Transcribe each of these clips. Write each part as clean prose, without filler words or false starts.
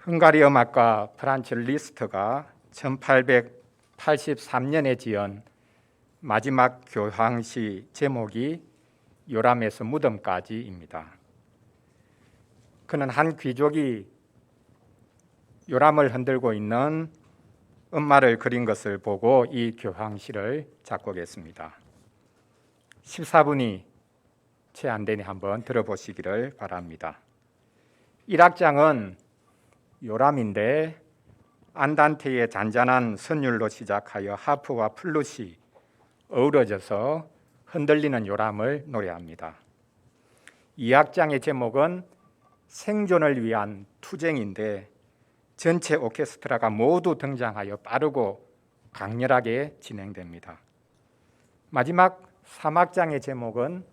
헝가리 음악가 프란츠 리스트가 1883년에 지은 마지막 교향시 제목이 요람에서 무덤까지입니다. 그는 한 귀족이 요람을 흔들고 있는 음마를 그린 것을 보고 이 교향시를 작곡했습니다. 14분이 채 안 되니 한번 들어보시기를 바랍니다. 1악장은 요람인데 안단테의 잔잔한 선율로 시작하여 하프와 플룻이 어우러져서 흔들리는 요람을 노래합니다. 2악장의 제목은 생존을 위한 투쟁인데 전체 오케스트라가 모두 등장하여 빠르고 강렬하게 진행됩니다. 마지막 3악장의 제목은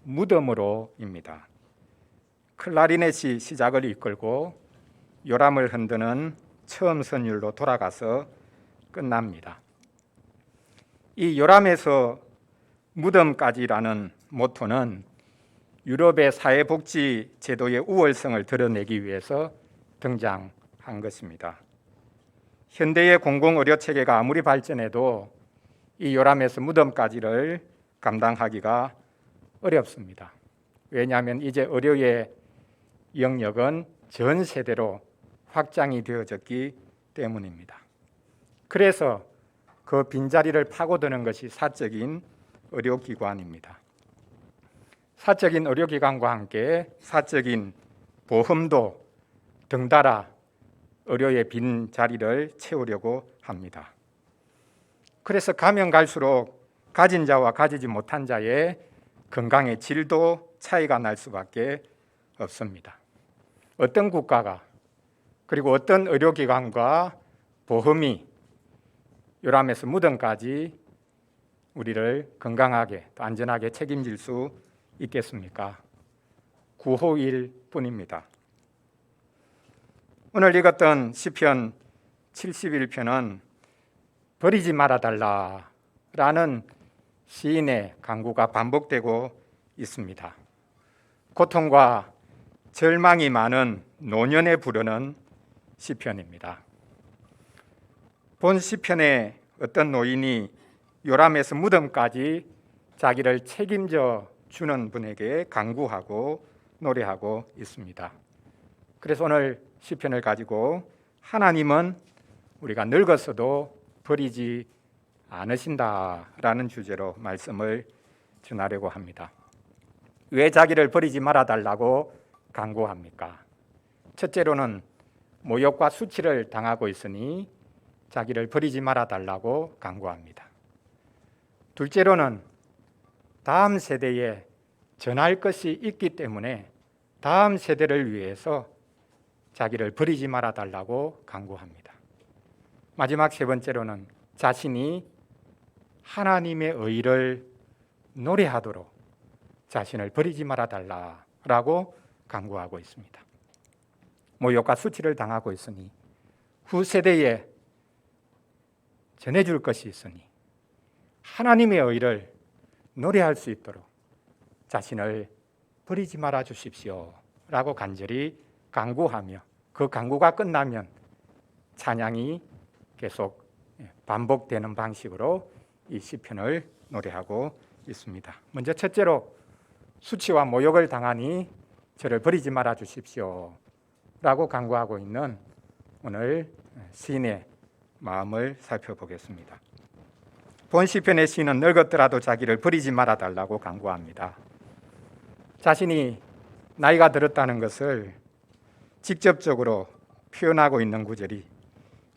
무덤으로입니다. 클라리넷이 시작을 이끌고 요람을 흔드는 처음 선율로 돌아가서 끝납니다. 이 요람에서 무덤까지라는 모토는 유럽의 사회복지 제도의 우월성을 드러내기 위해서 등장한 것입니다. 현대의 공공의료체계가 아무리 발전해도 이 요람에서 무덤까지를 감당하기가 어렵습니다. 왜냐하면 이제 의료의 영역은 전 세대로 확장이 되어졌기 때문입니다. 그래서 그 빈자리를 파고드는 것이 사적인 의료기관입니다. 사적인 의료기관과 함께 사적인 보험도 덩달아 의료의 빈자리를 채우려고 합니다. 그래서 가면 갈수록 가진 자와 가지지 못한 자의 건강의 질도 차이가 날 수밖에 없습니다. 어떤 국가가 그리고 어떤 의료기관과 보험이 요람에서 무덤까지 우리를 건강하게 또 안전하게 책임질 수 있겠습니까? 구호일 뿐입니다. 오늘 읽었던 시편 71편은 버리지 말아달라라는 시인의 간구가 반복되고 있습니다. 고통과 절망이 많은 노년에 부르는 시편입니다. 본 시편에 어떤 노인이 요람에서 무덤까지 자기를 책임져 주는 분에게 간구하고 노래하고 있습니다. 그래서 오늘 시편을 가지고 하나님은 우리가 늙었어도 버리지 않으신다라는 주제로 말씀을 전하려고 합니다. 왜 자기를 버리지 말아달라고 간구합니까? 첫째로는 모욕과 수치를 당하고 있으니 자기를 버리지 말아달라고 간구합니다. 둘째로는 다음 세대에 전할 것이 있기 때문에 다음 세대를 위해서 자기를 버리지 말아달라고 간구합니다. 마지막 세 번째로는 자신이 하나님의 의를 노래하도록 자신을 버리지 말아달라고 간구하고 있습니다. 모욕과 수치를 당하고 있으니 후세대에 전해줄 것이 있으니 하나님의 의를 노래할 수 있도록 자신을 버리지 말아 주십시오 라고 간절히 간구하며 그 간구가 끝나면 찬양이 계속 반복되는 방식으로 이 시편을 노래하고 있습니다. 먼저 첫째로 수치와 모욕을 당하니 저를 버리지 말아 주십시오 라고 간구하고 있는 오늘 시인의 마음을 살펴보겠습니다. 본 시편의 시인은 늙었더라도 자기를 버리지 말아달라고 간구합니다. 자신이 나이가 들었다는 것을 직접적으로 표현하고 있는 구절이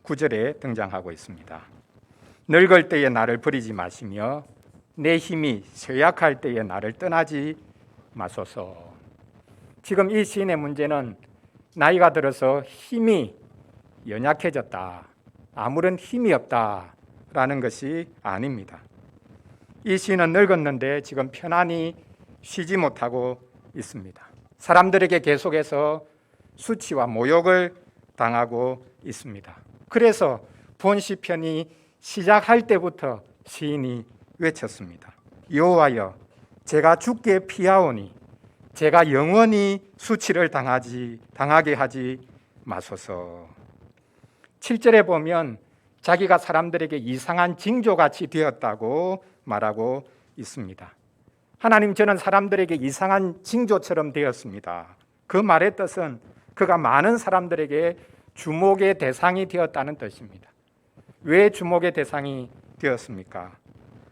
9절에 등장하고 있습니다. 늙을 때에 나를 버리지 마시며 내 힘이 쇠약할 때에 나를 떠나지 마소서. 지금 이 시인의 문제는 나이가 들어서 힘이 연약해졌다, 아무런 힘이 없다라는 것이 아닙니다. 이 시인은 늙었는데 지금 편안히 쉬지 못하고 있습니다. 사람들에게 계속해서 수치와 모욕을 당하고 있습니다. 그래서 본 시편이 시작할 때부터 시인이 외쳤습니다. 여호와여, 제가 죽게 피하오니 제가 영원히 수치를 당하게 하지 마소서. 7절에 보면 자기가 사람들에게 이상한 징조같이 되었다고 말하고 있습니다. 하나님, 저는 사람들에게 이상한 징조처럼 되었습니다. 그 말의 뜻은 그가 많은 사람들에게 주목의 대상이 되었다는 뜻입니다. 왜 주목의 대상이 되었습니까?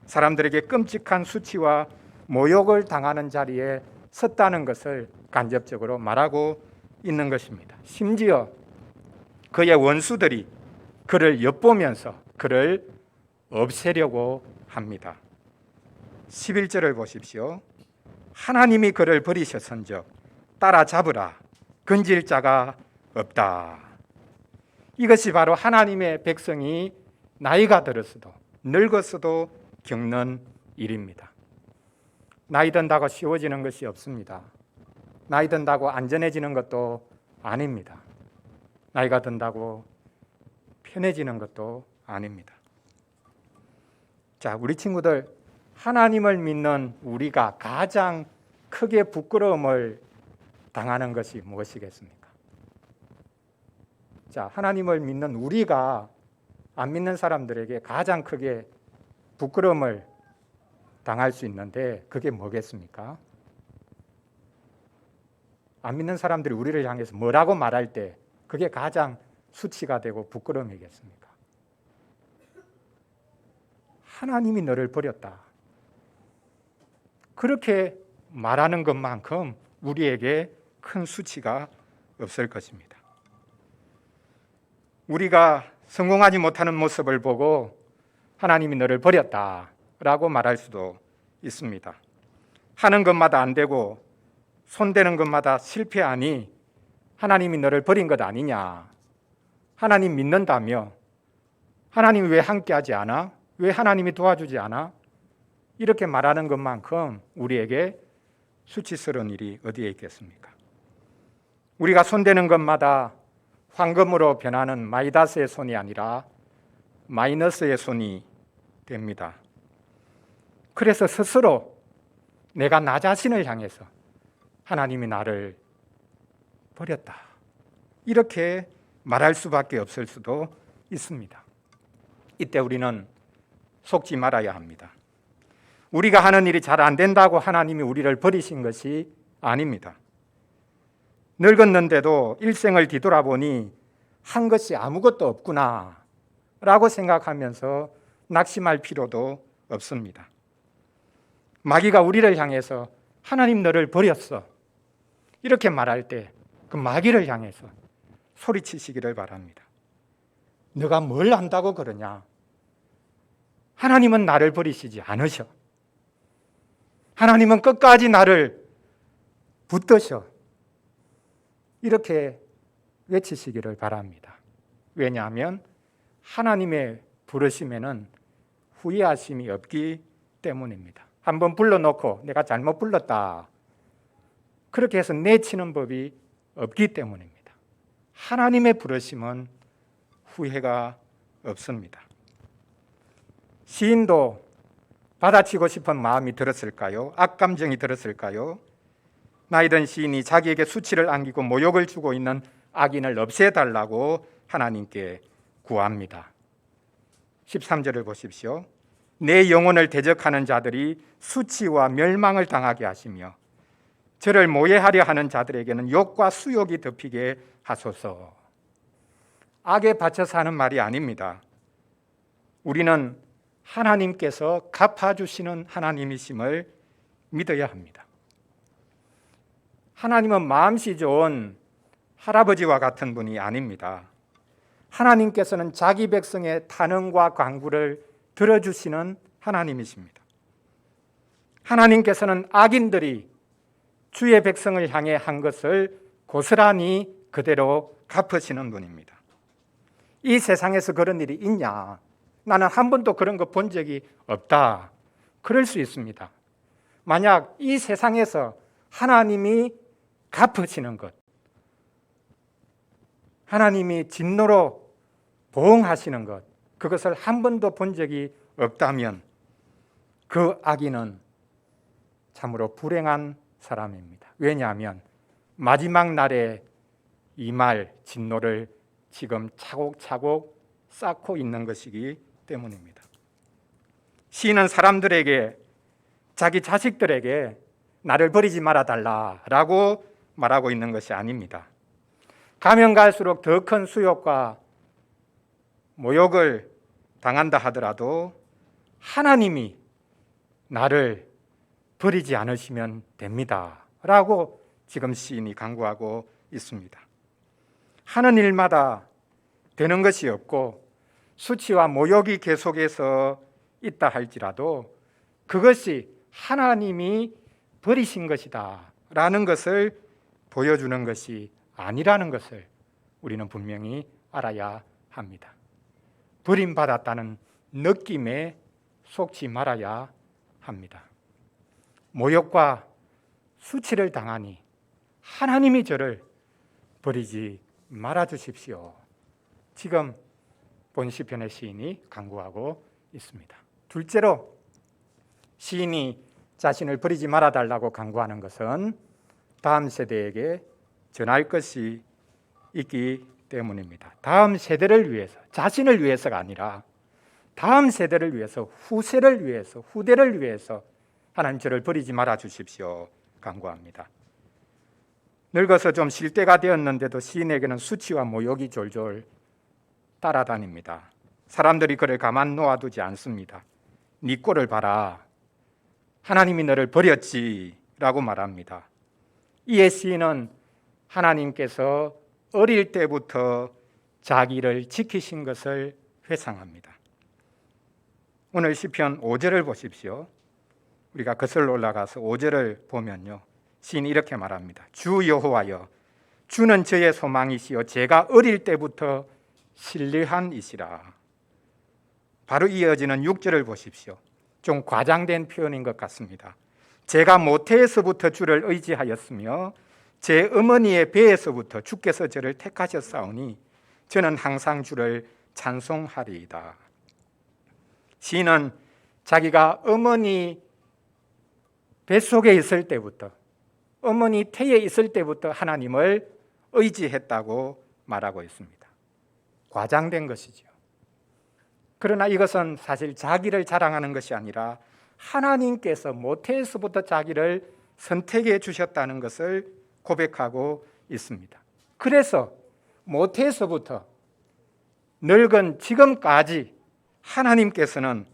사람들에게 끔찍한 수치와 모욕을 당하는 자리에 섰다는 것을 간접적으로 말하고 있는 것입니다. 심지어 그의 원수들이 그를 엿보면서 그를 없애려고 합니다. 11절을 보십시오. 하나님이 그를 버리셨은즉 따라잡으라, 건질 자가 없다. 이것이 바로 하나님의 백성이 나이가 들었어도 늙었어도 겪는 일입니다. 나이 든다고 쉬워지는 것이 없습니다. 나이 든다고 안전해지는 것도 아닙니다. 나이가 든다고 편해지는 것도 아닙니다. 자, 우리 친구들, 하나님을 믿는 우리가 가장 크게 부끄러움을 당하는 것이 무엇이겠습니까? 자, 하나님을 믿는 우리가 안 믿는 사람들에게 가장 크게 부끄러움을 당할 수 있는데 그게 뭐겠습니까? 안 믿는 사람들이 우리를 향해서 뭐라고 말할 때 그게 가장 수치가 되고 부끄러움이겠습니까? 하나님이 너를 버렸다. 그렇게 말하는 것만큼 우리에게 큰 수치가 없을 것입니다. 우리가 성공하지 못하는 모습을 보고 하나님이 너를 버렸다라고 말할 수도 있습니다. 하는 것마다 안 되고 손대는 것마다 실패하니 하나님이 너를 버린 것 아니냐? 하나님 믿는다며? 하나님이 왜 함께하지 않아? 왜 하나님이 도와주지 않아? 이렇게 말하는 것만큼 우리에게 수치스러운 일이 어디에 있겠습니까? 우리가 손대는 것마다 황금으로 변하는 마이다스의 손이 아니라 마이너스의 손이 됩니다. 그래서 스스로 내가 나 자신을 향해서 하나님이 나를 버렸다, 이렇게 말할 수밖에 없을 수도 있습니다. 이때 우리는 속지 말아야 합니다. 우리가 하는 일이 잘 안 된다고 하나님이 우리를 버리신 것이 아닙니다. 늙었는데도 일생을 뒤돌아보니 한 것이 아무것도 없구나 라고 생각하면서 낙심할 필요도 없습니다. 마귀가 우리를 향해서 하나님 너를 버렸어, 이렇게 말할 때 그 마귀를 향해서 소리치시기를 바랍니다. 너가 뭘 안다고 그러냐? 하나님은 나를 버리시지 않으셔. 하나님은 끝까지 나를 붙드셔. 이렇게 외치시기를 바랍니다. 왜냐하면 하나님의 부르심에는 후회하심이 없기 때문입니다. 한번 불러놓고 내가 잘못 불렀다, 그렇게 해서 내치는 법이 없기 때문입니다. 하나님의 부르심은 후회가 없습니다. 시인도 받아치고 싶은 마음이 들었을까요? 악감정이 들었을까요? 나이든 시인이 자기에게 수치를 안기고 모욕을 주고 있는 악인을 없애달라고 하나님께 구합니다. 13절을 보십시오. 내 영혼을 대적하는 자들이 수치와 멸망을 당하게 하시며 저를 모해하려 하는 자들에게는 욕과 수욕이 덮이게 하소서. 악에 받쳐서 하는 말이 아닙니다. 우리는 하나님께서 갚아주시는 하나님이심을 믿어야 합니다. 하나님은 마음씨 좋은 할아버지와 같은 분이 아닙니다. 하나님께서는 자기 백성의 탄원과 간구를 들어주시는 하나님이십니다. 하나님께서는 악인들이 주의 백성을 향해 한 것을 고스란히 그대로 갚으시는 분입니다. 이 세상에서 그런 일이 있냐? 나는 한 번도 그런 거 본 적이 없다. 그럴 수 있습니다. 만약 이 세상에서 하나님이 갚으시는 것, 하나님이 진노로 보응하시는 것, 그것을 한 번도 본 적이 없다면 그 악인은 참으로 불행한 사람입니다. 왜냐하면 마지막 날에 이 말 진노를 지금 차곡차곡 쌓고 있는 것이기 때문입니다. 시인은 사람들에게, 자기 자식들에게 나를 버리지 말아달라라고 말하고 있는 것이 아닙니다. 가면 갈수록 더 큰 수욕과 모욕을 당한다 하더라도 하나님이 나를 버리지 않으시면 됩니다 라고 지금 시인이 강구하고 있습니다. 하는 일마다 되는 것이 없고 수치와 모욕이 계속해서 있다 할지라도 그것이 하나님이 버리신 것이다 라는 것을 보여주는 것이 아니라는 것을 우리는 분명히 알아야 합니다. 버림받았다는 느낌에 속지 말아야 합니다. 모욕과 수치를 당하니 하나님이 저를 버리지 말아 주십시오. 지금 본 시편의 시인이 강구하고 있습니다. 둘째로 시인이 자신을 버리지 말아달라고 강구하는 것은 다음 세대에게 전할 것이 있기 때문입니다. 다음 세대를 위해서, 자신을 위해서가 아니라 다음 세대를 위해서, 후세를 위해서, 후대를 위해서 하나님 저를 버리지 말아 주십시오 강구합니다. 늙어서 좀 쉴 때가 되었는데도 시인에게는 수치와 모욕이 졸졸 따라다닙니다. 사람들이 그를 가만 놓아두지 않습니다. 네 꼴을 봐라. 하나님이 너를 버렸지 라고 말합니다. 이에 시인은 하나님께서 어릴 때부터 자기를 지키신 것을 회상합니다. 오늘 시편 5절을 보십시오. 우리가 거슬러 올라가서 5절을 보면요, 시인이 이렇게 말합니다. 주 여호와여, 주는 저의 소망이시요 제가 어릴 때부터 신뢰한 이시라. 바로 이어지는 6절을 보십시오. 좀 과장된 표현인 것 같습니다. 제가 모태에서부터 주를 의지하였으며 제 어머니의 배에서부터 주께서 저를 택하셨사오니 저는 항상 주를 찬송하리이다. 시인은 자기가 어머니 뱃속에 있을 때부터, 어머니 태에 있을 때부터 하나님을 의지했다고 말하고 있습니다. 과장된 것이죠. 그러나 이것은 사실 자기를 자랑하는 것이 아니라 하나님께서 모태에서부터 자기를 선택해 주셨다는 것을 고백하고 있습니다. 그래서 모태에서부터 늙은 지금까지 하나님께서는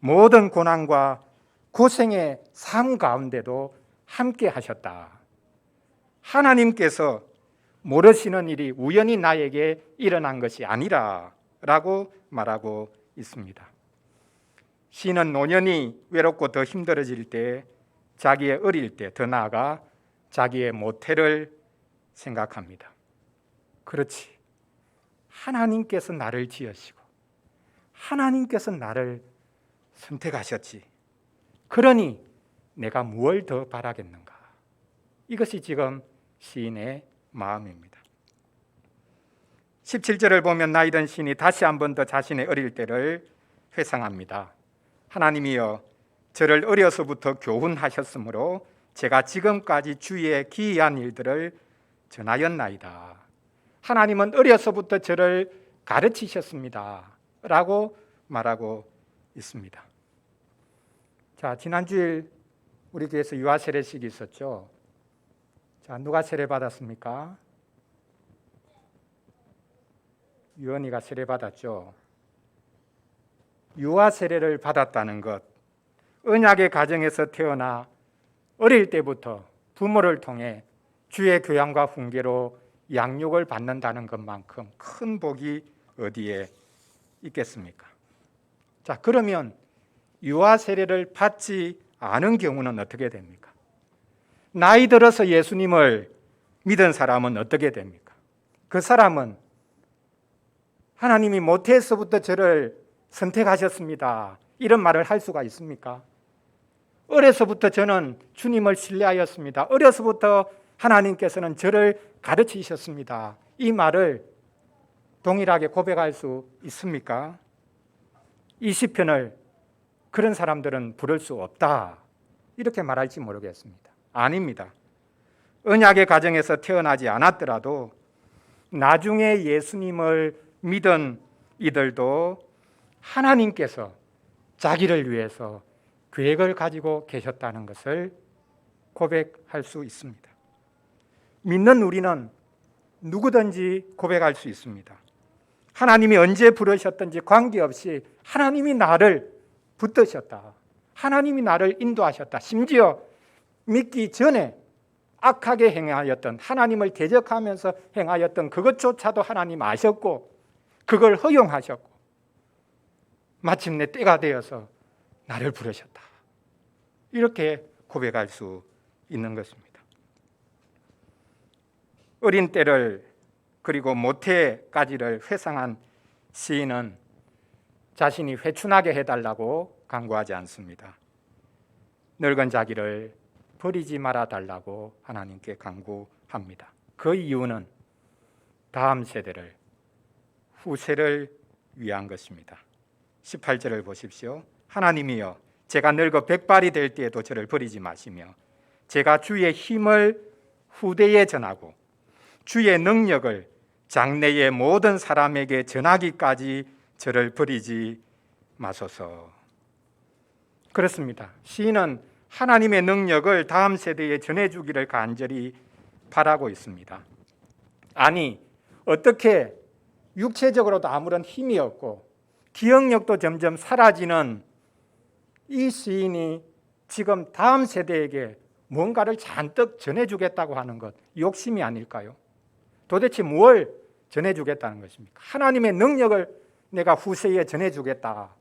모든 고난과 고생의 삶 가운데도 함께 하셨다. 하나님께서 모르시는 일이 우연히 나에게 일어난 것이 아니라 라고 말하고 있습니다. 시인은 노년이 외롭고 더 힘들어질 때, 자기의 어릴 때, 더 나아가 자기의 모태를 생각합니다. 그렇지, 하나님께서 나를 지으시고 하나님께서 나를 선택하셨지. 그러니 내가 무엇을 더 바라겠는가? 이것이 지금 시인의 마음입니다. 17절을 보면 나이든 시인이 다시 한 번 더 자신의 어릴 때를 회상합니다. 하나님이여, 저를 어려서부터 교훈하셨으므로 제가 지금까지 주의 기이한 일들을 전하였나이다. 하나님은 어려서부터 저를 가르치셨습니다 라고 말하고 있습니다. 자, 지난주일 우리 교회에서 유아 세례식이 있었죠. 자, 누가 세례 받았습니까? 유언이가 세례 받았죠. 유아 세례를 받았다는 것, 언약의 가정에서 태어나 어릴 때부터 부모를 통해 주의 교양과 훈계로 양육을 받는다는 것만큼 큰 복이 어디에 있겠습니까? 자, 그러면 유아 세례를 받지 않은 경우는 어떻게 됩니까? 나이 들어서 예수님을 믿은 사람은 어떻게 됩니까? 그 사람은 하나님이 모태에서부터 저를 선택하셨습니다, 이런 말을 할 수가 있습니까? 어려서부터 저는 주님을 신뢰하였습니다, 어려서부터 하나님께서는 저를 가르치셨습니다, 이 말을 동일하게 고백할 수 있습니까? 이 시편을 그런 사람들은 부를 수 없다, 이렇게 말할지 모르겠습니다. 아닙니다. 언약의 가정에서 태어나지 않았더라도 나중에 예수님을 믿은 이들도 하나님께서 자기를 위해서 계획을 가지고 계셨다는 것을 고백할 수 있습니다. 믿는 우리는 누구든지 고백할 수 있습니다. 하나님이 언제 부르셨든지 관계없이 하나님이 나를 붙드셨다. 하나님이 나를 인도하셨다. 심지어 믿기 전에 악하게 행하였던, 하나님을 대적하면서 행하였던 그것조차도 하나님 아셨고 그걸 허용하셨고 마침내 때가 되어서 나를 부르셨다. 이렇게 고백할 수 있는 것입니다. 어린 때를 그리고 모태까지를 회상한 시인은 자신이 회춘하게 해달라고 간구하지 않습니다. 늙은 자기를 버리지 말아달라고 하나님께 간구합니다. 그 이유는 다음 세대를, 후세를 위한 것입니다. 18절을 보십시오. 하나님이여, 제가 늙어 백발이 될 때에도 저를 버리지 마시며 제가 주의 힘을 후대에 전하고 주의 능력을 장래의 모든 사람에게 전하기까지 저를 버리지 마소서. 그렇습니다. 시인은 하나님의 능력을 다음 세대에 전해주기를 간절히 바라고 있습니다. 아니, 어떻게 육체적으로도 아무런 힘이 없고 기억력도 점점 사라지는 이 시인이 지금 다음 세대에게 뭔가를 잔뜩 전해주겠다고 하는 것, 욕심이 아닐까요? 도대체 뭘 전해주겠다는 것입니까? 하나님의 능력을 내가 후세에 전해주겠다.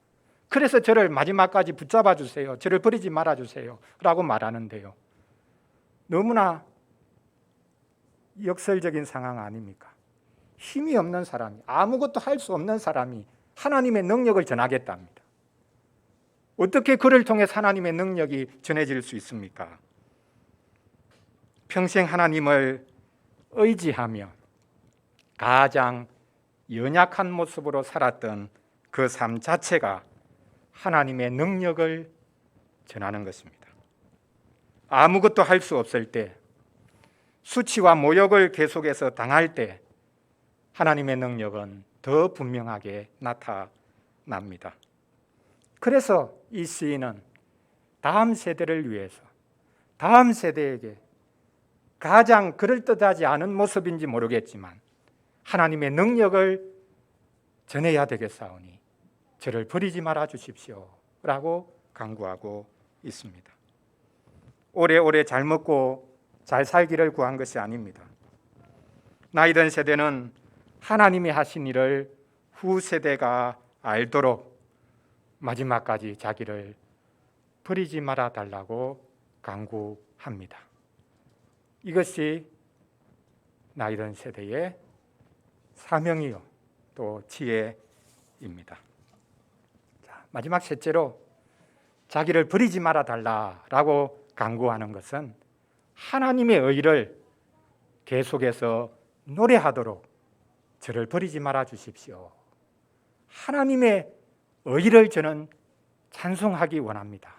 그래서 저를 마지막까지 붙잡아 주세요. 저를 버리지 말아 주세요. 라고 말하는데요. 너무나 역설적인 상황 아닙니까? 힘이 없는 사람이, 아무것도 할 수 없는 사람이 하나님의 능력을 전하겠답니다. 어떻게 그를 통해 하나님의 능력이 전해질 수 있습니까? 평생 하나님을 의지하며 가장 연약한 모습으로 살았던 그 삶 자체가 하나님의 능력을 전하는 것입니다. 아무것도 할 수 없을 때, 수치와 모욕을 계속해서 당할 때 하나님의 능력은 더 분명하게 나타납니다. 그래서 이 시인은 다음 세대를 위해서, 다음 세대에게 가장 그럴듯하지 않은 모습인지 모르겠지만 하나님의 능력을 전해야 되겠사오니 저를 버리지 말아 주십시오 라고 간구하고 있습니다. 오래오래 잘 먹고 잘 살기를 구한 것이 아닙니다. 나이 든 세대는 하나님이 하신 일을 후세대가 알도록 마지막까지 자기를 버리지 말아 달라고 간구합니다. 이것이 나이 든 세대의 사명이요 또 지혜입니다. 자, 마지막 셋째로 자기를 버리지 말아 달라라고 간구하는 것은 하나님의 의를 계속해서 노래하도록 저를 버리지 말아 주십시오. 하나님의 의를 저는 찬송하기 원합니다.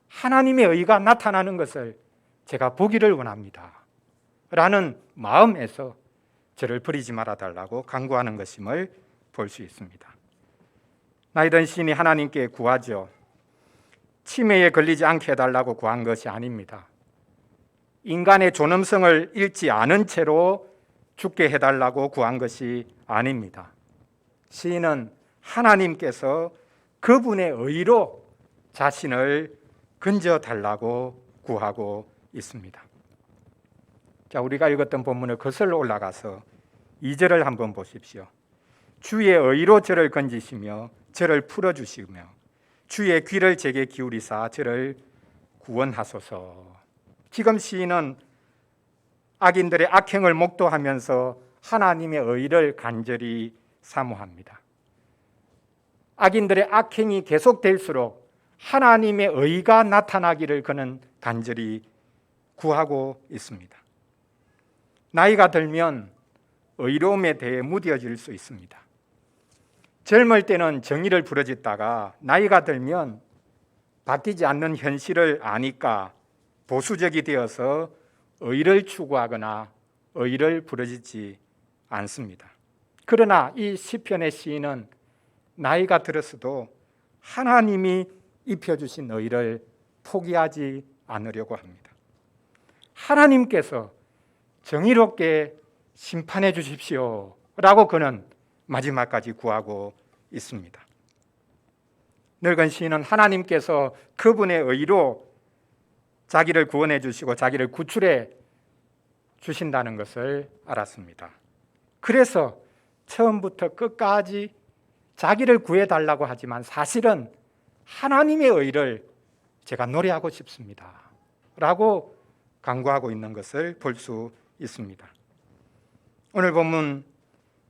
하나님의 의가 나타나는 것을 제가 보기를 원합니다. 라는 마음에서 저를 버리지 말아 달라고 간구하는 것임을 볼 수 있습니다. 나이 든 시인이 하나님께 구하죠. 치매에 걸리지 않게 해달라고 구한 것이 아닙니다. 인간의 존엄성을 잃지 않은 채로 죽게 해달라고 구한 것이 아닙니다. 시인은 하나님께서 그분의 의로 자신을 건져달라고 구하고 있습니다. 자, 우리가 읽었던 본문을 거슬러 올라가서 2절을 한번 보십시오. 주의 의로 저를 건지시며 저를 풀어주시며 주의 귀를 제게 기울이사 저를 구원하소서. 지금 시인은 악인들의 악행을 목도하면서 하나님의 의를 간절히 사모합니다. 악인들의 악행이 계속될수록 하나님의 의가 나타나기를 그는 간절히 구하고 있습니다. 나이가 들면 의로움에 대해 무뎌질 수 있습니다. 젊을 때는 정의를 부르짖다가 나이가 들면 바뀌지 않는 현실을 아니까 보수적이 되어서 의를 추구하거나 의를 부르짖지 않습니다. 그러나 이 시편의 시인은 나이가 들었어도 하나님이 입혀주신 의를 포기하지 않으려고 합니다. 하나님께서 정의롭게 심판해 주십시오 라고 그는 마지막까지 구하고 있습니다. 늙은 시인은 하나님께서 그분의 의로 자기를 구원해 주시고 자기를 구출해 주신다는 것을 알았습니다. 그래서 처음부터 끝까지 자기를 구해달라고 하지만 사실은 하나님의 의를 제가 노래하고 싶습니다 라고 간구하고 있는 것을 볼 수 있습니다. 오늘 본문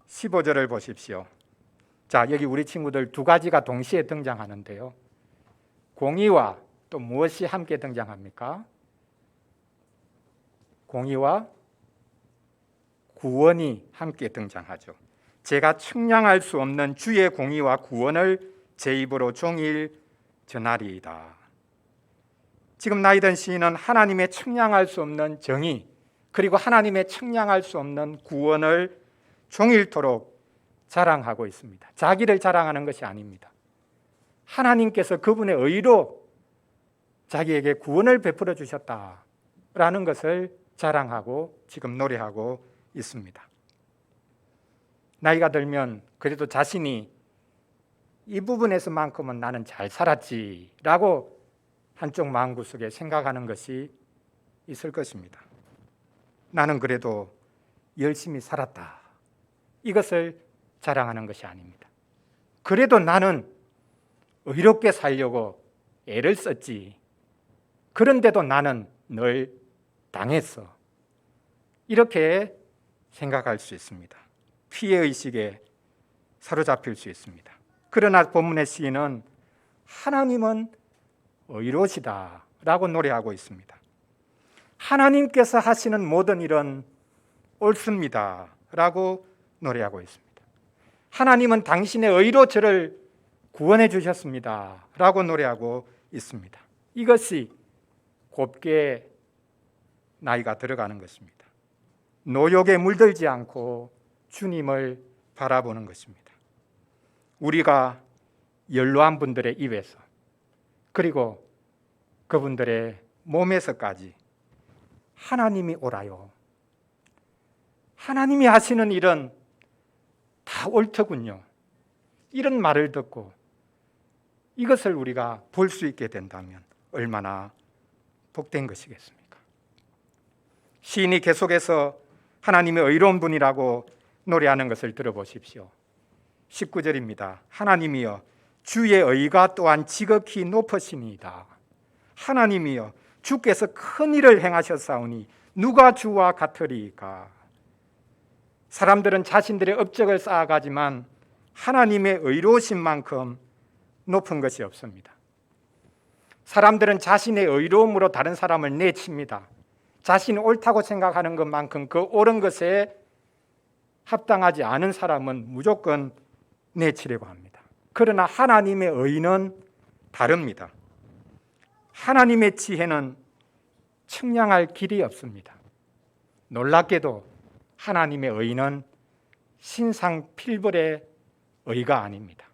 15절을 보십시오. 자, 여기 우리 친구들 두 가지가 동시에 등장하는데요. 공의와 또 무엇이 함께 등장합니까? 공의와 구원이 함께 등장하죠. 제가 측량할 수 없는 주의 공의와 구원을 제 입으로 종일 전하리이다. 지금 나이든 시인은 하나님의 측량할 수 없는 정의 그리고 하나님의 측량할 수 없는 구원을 종일토록 자랑하고 있습니다. 자기를 자랑하는 것이 아닙니다. 하나님께서 그분의 의로 자기에게 구원을 베풀어 주셨다라는 것을 자랑하고 지금 노래하고 있습니다. 나이가 들면 그래도 자신이 이 부분에서만큼은 나는 잘 살았지라고 한쪽 마음구석에 생각하는 것이 있을 것입니다. 나는 그래도 열심히 살았다. 이것을 자랑하는 것이 아닙니다. 그래도 나는 의롭게 살려고 애를 썼지. 그런데도 나는 늘 당했어. 이렇게 생각할 수 있습니다. 피해의식에 사로잡힐 수 있습니다. 그러나 본문의 시인은 하나님은 의로우시다 라고 노래하고 있습니다. 하나님께서 하시는 모든 일은 옳습니다 라고 노래하고 있습니다. 하나님은 당신의 의로 저를 구원해 주셨습니다 라고 노래하고 있습니다. 이것이 곱게 나이가 들어가는 것입니다. 노욕에 물들지 않고 주님을 바라보는 것입니다. 우리가 연로한 분들의 입에서 그리고 그분들의 몸에서까지 하나님이 옳아요. 하나님이 하시는 일은 다 옳더군요. 이런 말을 듣고 이것을 우리가 볼 수 있게 된다면 얼마나 복된 것이겠습니까? 시인이 계속해서 하나님의 의로운 분이라고 노래하는 것을 들어보십시오. 19절입니다. 하나님이여 주의 의가 또한 지극히 높으시니이다. 하나님이여 주께서 큰 일을 행하셨사오니 누가 주와 같으리까? 사람들은 자신들의 업적을 쌓아가지만 하나님의 의로우신 만큼 높은 것이 없습니다. 사람들은 자신의 의로움으로 다른 사람을 내칩니다. 자신이 옳다고 생각하는 것만큼 그 옳은 것에 합당하지 않은 사람은 무조건 내치려고 합니다. 그러나 하나님의 의는 다릅니다. 하나님의 지혜는 측량할 길이 없습니다. 놀랍게도 하나님의 의는 신상필벌의 의가 아닙니다.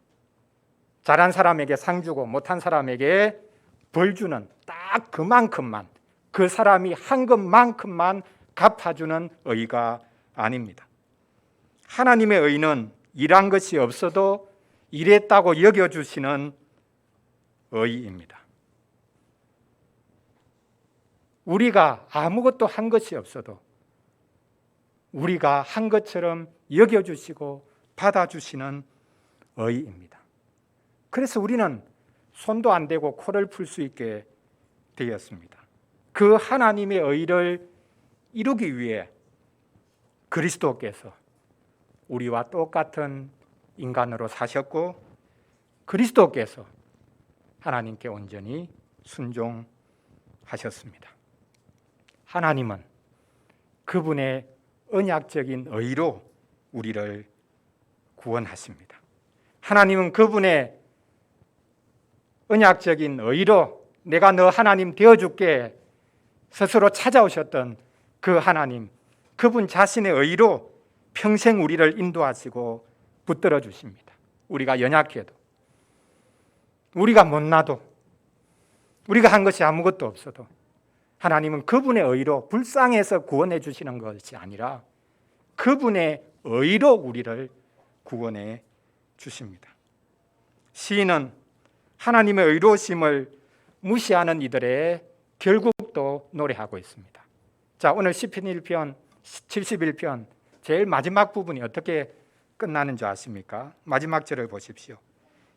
잘한 사람에게 상 주고 못한 사람에게 벌 주는 딱 그만큼만, 그 사람이 한 것만큼만 갚아주는 의가 아닙니다. 하나님의 의는 일한 것이 없어도 일했다고 여겨주시는 의입니다. 우리가 아무것도 한 것이 없어도 우리가 한 것처럼 여겨주시고 받아주시는 의입니다. 그래서 우리는 손도 안 대고 코를 풀 수 있게 되었습니다. 그 하나님의 의를 이루기 위해 그리스도께서 우리와 똑같은 인간으로 사셨고 그리스도께서 하나님께 온전히 순종하셨습니다. 하나님은 그분의 언약적인 의로 우리를 구원하십니다. 하나님은 그분의 언약적인 의로 내가 너 하나님 되어줄게 스스로 찾아오셨던 그 하나님, 그분 자신의 의로 평생 우리를 인도하시고 붙들어 주십니다. 우리가 연약해도, 우리가 못나도, 우리가 한 것이 아무것도 없어도 하나님은 그분의 의로 불쌍해서 구원해 주시는 것이 아니라 그분의 의로 우리를 구원해 주십니다. 시인은 하나님의 의로우심을 무시하는 이들의 결국도 노래하고 있습니다. 자, 오늘 시편 1편 71편 제일 마지막 부분이 어떻게 끝나는 줄 아십니까? 마지막 절을 보십시오.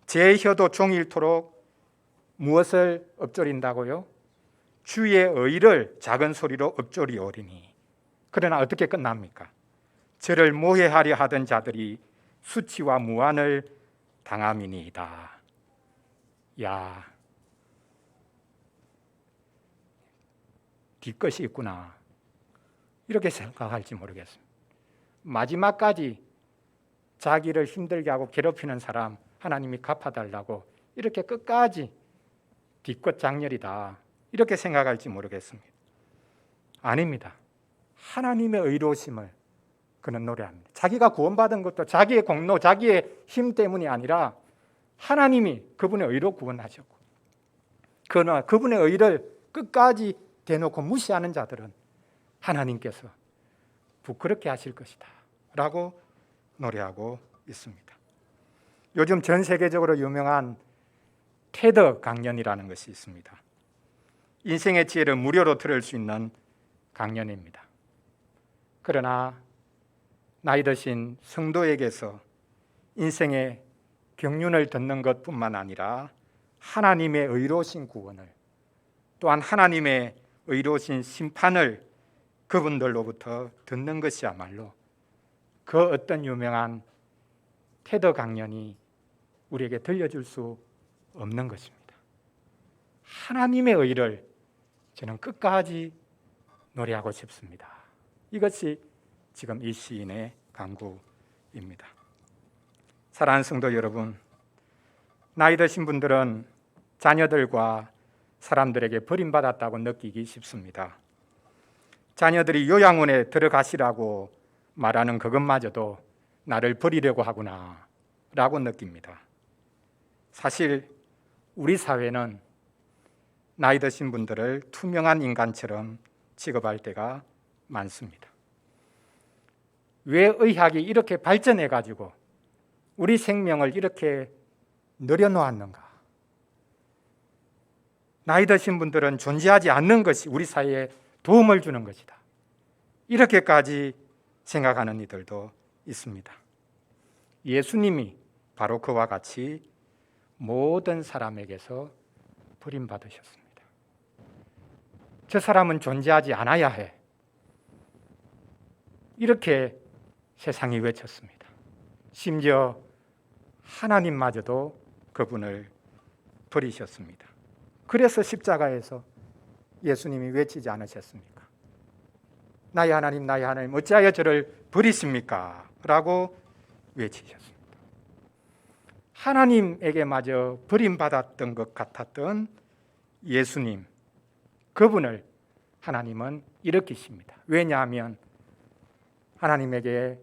제 혀도 종일토록 무엇을 읊조린다고요? 주의 의를 작은 소리로 읊조리오리니. 그러나 어떻게 끝납니까? 저를 모해하려 하던 자들이 수치와 무한을 당함이니이다. 야, 뒷것이 있구나. 이렇게 생각할지 모르겠습니다. 마지막까지 자기를 힘들게 하고 괴롭히는 사람 하나님이 갚아달라고 이렇게 끝까지 뒷것 장렬이다 이렇게 생각할지 모르겠습니다. 아닙니다. 하나님의 의로우심을 그는 노래합니다. 자기가 구원받은 것도 자기의 공로, 자기의 힘 때문이 아니라 하나님이 그분의 의로 구원하셨고, 그러나 그분의 의를 끝까지 대놓고 무시하는 자들은 하나님께서 부끄럽게 하실 것이다 라고 노래하고 있습니다. 요즘 전 세계적으로 유명한 테드 강연이라는 것이 있습니다. 인생의 지혜를 무료로 들을 수 있는 강연입니다. 그러나 나이 드신 성도에게서 인생의 경륜을 듣는 것뿐만 아니라 하나님의 의로우신 구원을, 또한 하나님의 의로우신 심판을 그분들로부터 듣는 것이야말로 그 어떤 유명한 테드 강연이 우리에게 들려줄 수 없는 것입니다. 하나님의 의를 저는 끝까지 노래하고 싶습니다. 이것이 지금 이 시인의 간구입니다. 사랑하는 성도 여러분, 나이 드신 분들은 자녀들과 사람들에게 버림받았다고 느끼기 쉽습니다. 자녀들이 요양원에 들어가시라고 말하는 그것마저도 나를 버리려고 하구나 라고 느낍니다. 사실 우리 사회는 나이 드신 분들을 투명한 인간처럼 취급할 때가 많습니다. 왜 의학이 이렇게 발전해가지고 우리 생명을 이렇게 늘여놓았는가? 나이 드신 분들은 존재하지 않는 것이 우리 사회에 도움을 주는 것이다. 이렇게까지 생각하는 이들도 있습니다. 예수님이 바로 그와 같이 모든 사람에게서 버림받으셨습니다. 저 사람은 존재하지 않아야 해. 이렇게 세상이 외쳤습니다. 심지어 하나님마저도 그분을 버리셨습니다. 그래서 십자가에서 예수님이 외치지 않으셨습니까? 나의 하나님, 나의 하나님, 어찌하여 저를 버리십니까? 라고 외치셨습니다. 하나님에게마저 버림받았던 것 같았던 예수님, 그분을 하나님은 일으키십니다. 왜냐하면 하나님에게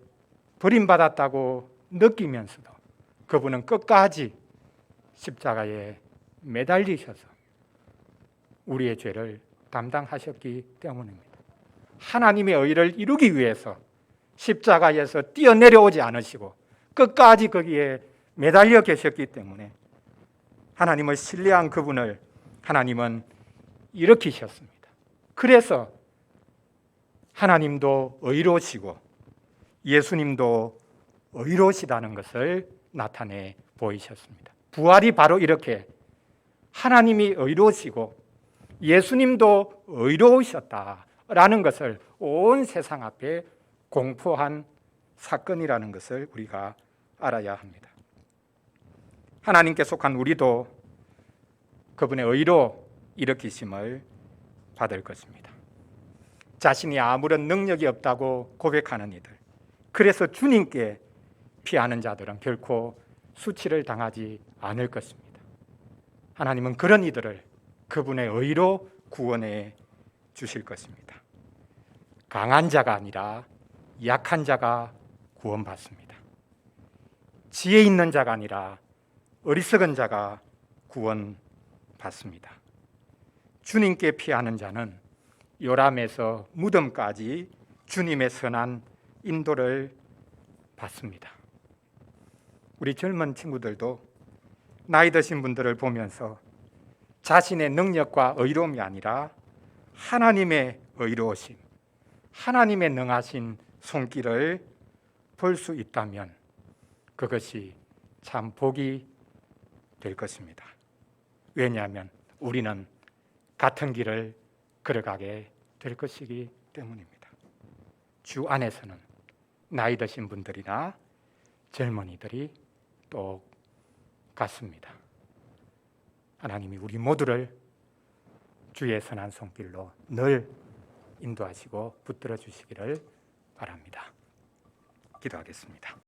버림받았다고 느끼면서도 그분은 끝까지 십자가에 매달리셔서 우리의 죄를 담당하셨기 때문입니다. 하나님의 의를 이루기 위해서 십자가에서 뛰어내려오지 않으시고 끝까지 거기에 매달려 계셨기 때문에 하나님을 신뢰한 그분을 하나님은 일으키셨습니다. 그래서 하나님도 의로우시고 예수님도 의로우시다는 것을 나타내 보이셨습니다. 부활이 바로 이렇게 하나님이 의로우시고 예수님도 의로우셨다라는 것을 온 세상 앞에 공포한 사건이라는 것을 우리가 알아야 합니다. 하나님께 속한 우리도 그분의 의로 일으키심을 받을 것입니다. 자신이 아무런 능력이 없다고 고백하는 이들, 그래서 주님께 피하는 자들은 결코 수치를 당하지 않을 것입니다. 하나님은 그런 이들을 그분의 의로 구원해 주실 것입니다. 강한 자가 아니라 약한 자가 구원받습니다. 지혜 있는 자가 아니라 어리석은 자가 구원받습니다. 주님께 피하는 자는 요람에서 무덤까지 주님의 선한 인도를 받습니다. 우리 젊은 친구들도 나이 드신 분들을 보면서 자신의 능력과 의로움이 아니라 하나님의 의로우심, 하나님의 능하신 손길을 볼 수 있다면 그것이 참 복이 될 것입니다. 왜냐하면 우리는 같은 길을 걸어가게 될 것이기 때문입니다. 주 안에서는 나이 드신 분들이나 젊은이들이 똑같습니다. 하나님이 우리 모두를 주의 선한 손길로 늘 인도하시고 붙들어 주시기를 바랍니다. 기도하겠습니다.